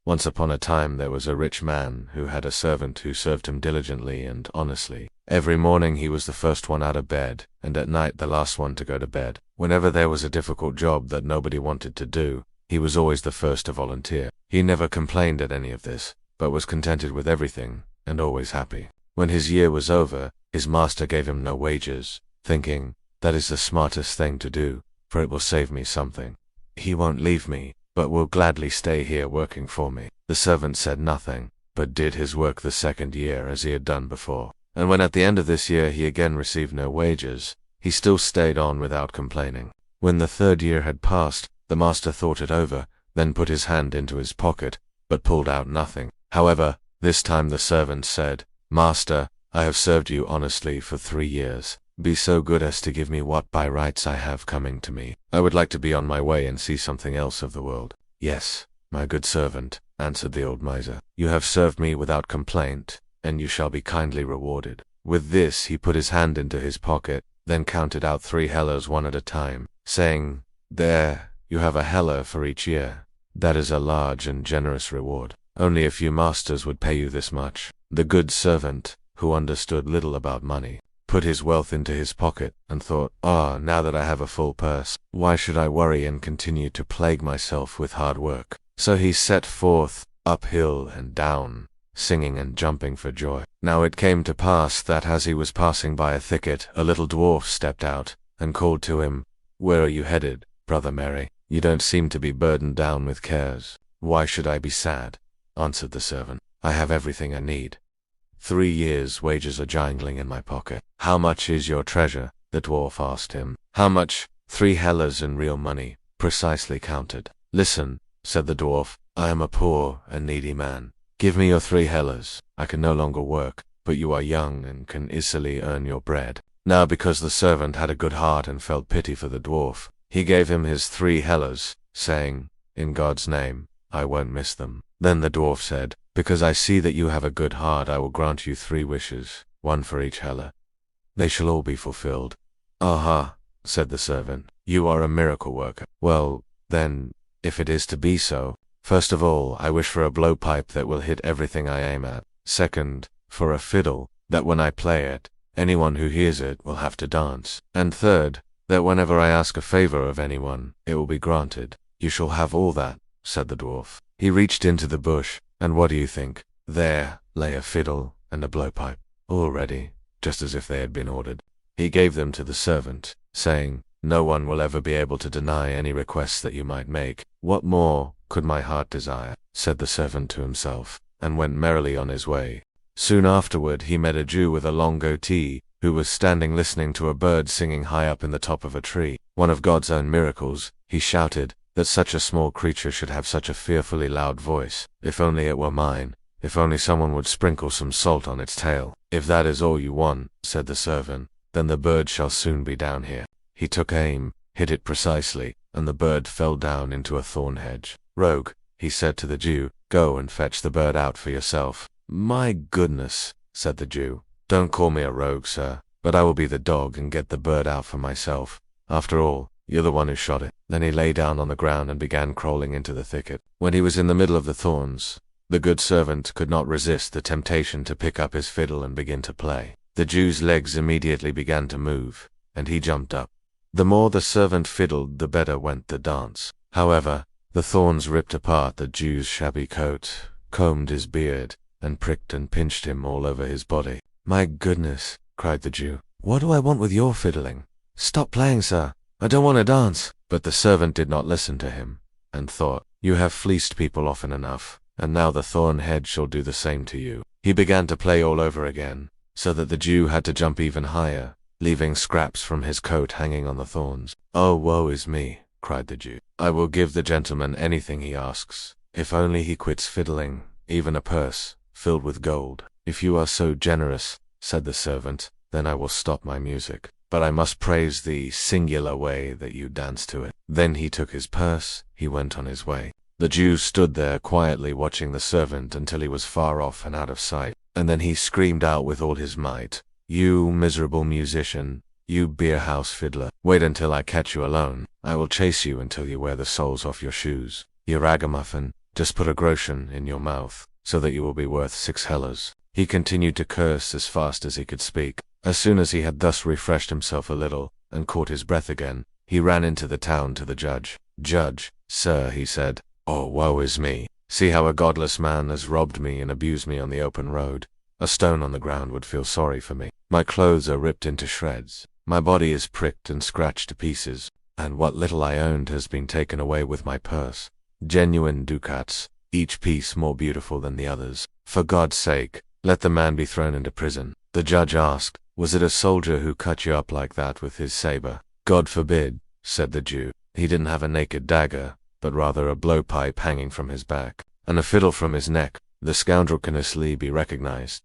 Once upon a time there was a rich man who had a servant who served him diligently and honestly. Every morning he was the first one out of bed, and at night the last one to go to bed. Whenever there was a difficult job that nobody wanted to do, he was always the first to volunteer. He never complained at any of this, but was contented with everything, and always happy. When his year was over, his master gave him no wages, thinking, "That is the smartest thing to do, for it will save me something. He won't leave me, but will gladly stay here working for me." The servant said nothing, but did his work the second year as he had done before. And when at the end of this year he again received no wages, he still stayed on without complaining. When the third year had passed, the master thought it over, then put his hand into his pocket, but pulled out nothing. However, this time the servant said, "Master, I have served you honestly for 3 years. Be so good as to give me what by rights I have coming to me. I would like to be on my way and see something else of the world." "Yes, my good servant," answered the old miser. "You have served me without complaint, and you shall be kindly rewarded." With this he put his hand into his pocket, then counted out 3 hellers one at a time, saying, "There, you have a heller for each year. That is a large and generous reward. Only a few masters would pay you this much." The good servant, who understood little about money, put his wealth into his pocket, and thought, now that I have a full purse, why should I worry and continue to plague myself with hard work?" So he set forth, up hill and down, singing and jumping for joy. Now it came to pass that as he was passing by a thicket, a little dwarf stepped out, and called to him, "Where are you headed, Brother Merry? You don't seem to be burdened down with cares." "Why should I be sad?" answered the servant. "I have everything I need. 3 years' wages are jangling in my pocket." "How much is your treasure?" the dwarf asked him. "How much?" 3 hellers in real money, precisely counted. "Listen," said the dwarf, "I am a poor and needy man. Give me your 3 hellers. I can no longer work, but you are young and can easily earn your bread." Now because the servant had a good heart and felt pity for the dwarf, he gave him his 3 hellers, saying, "In God's name, I won't miss them." Then the dwarf said, "Because I see that you have a good heart, I will grant you 3 wishes, 1 for each heller. They shall all be fulfilled." "Aha," said the servant, "you are a miracle worker. Well, then, if it is to be so, first of all, I wish for a blowpipe that will hit everything I aim at. Second, for a fiddle, that when I play it, anyone who hears it will have to dance. And third, that whenever I ask a favor of anyone, it will be granted." "You shall have all that," said the dwarf. He reached into the bush, and what do you think? There lay a fiddle and a blowpipe, all ready, just as if they had been ordered. He gave them to the servant, saying, "No one will ever be able to deny any requests that you might make. What more could my heart desire?" said the servant to himself, and went merrily on his way. Soon afterward he met a Jew with a long goatee, who was standing listening to a bird singing high up in the top of a tree. One of God's own miracles, he shouted, that such a small creature should have such a fearfully loud voice. If only it were mine. If only someone would sprinkle some salt on its tail. "If that is all you want," said the servant, "then the bird shall soon be down here." He took aim, hit it precisely, and the bird fell down into a thorn hedge. "Rogue," he said to the Jew, "go and fetch the bird out for yourself." "My goodness," said the Jew, "don't call me a rogue, sir, but I will be the dog and get the bird out for myself. After all, you're the one who shot it." Then he lay down on the ground and began crawling into the thicket. When he was in the middle of the thorns, the good servant could not resist the temptation to pick up his fiddle and begin to play. The Jew's legs immediately began to move, and he jumped up. The more the servant fiddled, the better went the dance. However, the thorns ripped apart the Jew's shabby coat, combed his beard, and pricked and pinched him all over his body. "My goodness," cried the Jew, "what do I want with your fiddling? Stop playing, sir. I don't want to dance." But the servant did not listen to him, and thought, "You have fleeced people often enough, and now the thorn head shall do the same to you." He began to play all over again, so that the Jew had to jump even higher, leaving scraps from his coat hanging on the thorns. "Oh, woe is me," cried the Jew. "I will give the gentleman anything he asks, if only he quits fiddling, even a purse filled with gold." "If you are so generous," said the servant, "then I will stop my music. But I must praise the singular way that you dance to it." Then he took his purse, he went on his way. The Jew stood there quietly watching the servant until he was far off and out of sight, and then he screamed out with all his might, "You miserable musician, you beer-house fiddler, wait until I catch you alone. I will chase you until you wear the soles off your shoes. You ragamuffin, Just put a groschen in your mouth, so that you will be worth 6 hellers. He continued to curse as fast as he could speak. As soon as he had thus refreshed himself a little, and caught his breath again, he ran into the town to the judge. "Judge, sir," he said, "oh, woe is me. See how a godless man has robbed me and abused me on the open road. A stone on the ground would feel sorry for me. My clothes are ripped into shreds. My body is pricked and scratched to pieces, and what little I owned has been taken away with my purse. Genuine ducats, each piece more beautiful than the others. For God's sake, let the man be thrown into prison." The judge asked, "Was it a soldier who cut you up like that with his saber?" "God forbid," said the Jew. "He didn't have a naked dagger, but rather a blowpipe hanging from his back, and a fiddle from his neck. The scoundrel can easily be recognized."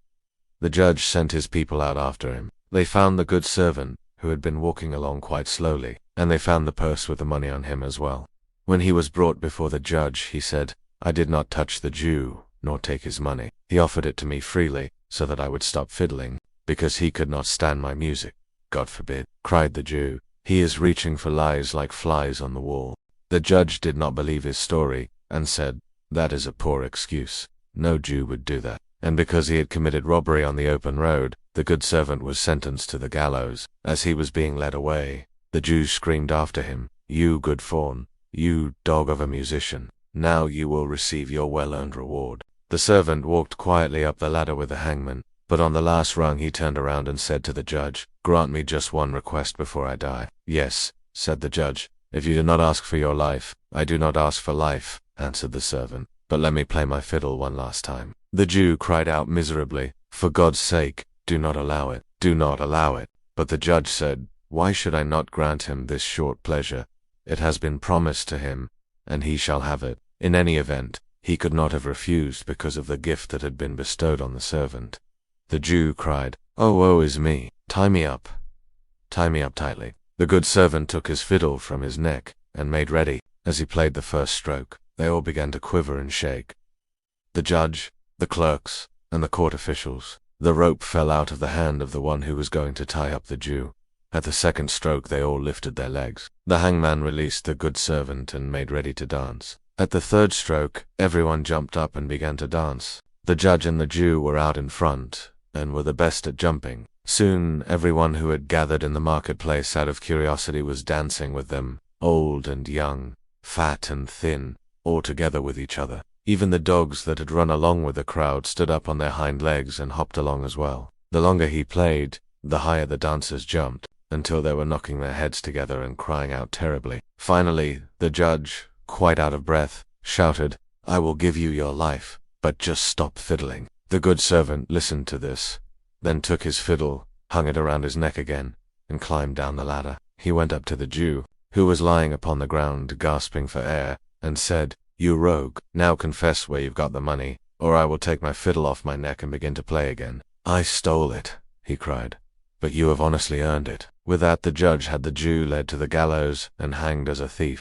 The judge sent his people out after him. They found the good servant, who had been walking along quite slowly, and they found the purse with the money on him as well. When he was brought before the judge, he said, "I did not touch the Jew, nor take his money. He offered it to me freely, so that I would stop fiddling, because he could not stand my music." "God forbid," cried the Jew. "He is reaching for lies like flies on the wall." The judge did not believe his story, and said, "That is a poor excuse. No Jew would do that." And because he had committed robbery on the open road, the good servant was sentenced to the gallows. As he was being led away, the Jews screamed after him, "You good fawn, you dog of a musician, now you will receive your well-earned reward." The servant walked quietly up the ladder with the hangman, but on the last rung he turned around and said to the judge, "Grant me just one request before I die." "Yes," said the judge. "If you do not ask for your life, I do not ask for life," answered the servant. "But let me play my fiddle one last time." The Jew cried out miserably, "For God's sake, do not allow it, do not allow it." But the judge said, "Why should I not grant him this short pleasure? It has been promised to him, and he shall have it." In any event, he could not have refused because of the gift that had been bestowed on the servant. The Jew cried, "Oh, woe is me! Tie me up. Tie me up tightly." The good servant took his fiddle from his neck and made ready. As he played the first stroke, they all began to quiver and shake. The judge, the clerks, and the court officials. The rope fell out of the hand of the one who was going to tie up the Jew. At the second stroke they all lifted their legs. The hangman released the good servant and made ready to dance. At the third stroke, everyone jumped up and began to dance. The judge and the Jew were out in front, and were the best at jumping. Soon everyone who had gathered in the marketplace out of curiosity was dancing with them, old and young, fat and thin, all together with each other. Even the dogs that had run along with the crowd stood up on their hind legs and hopped along as well. The longer he played, the higher the dancers jumped, until they were knocking their heads together and crying out terribly. Finally, the judge, quite out of breath, shouted, "I will give you your life, but just stop fiddling." The good servant listened to this, then took his fiddle, hung it around his neck again, and climbed down the ladder. He went up to the Jew, who was lying upon the ground gasping for air, and said, "You rogue, now confess where you've got the money, or I will take my fiddle off my neck and begin to play again." "I stole it," he cried, "but you have honestly earned it." With that the judge had the Jew led to the gallows and hanged as a thief.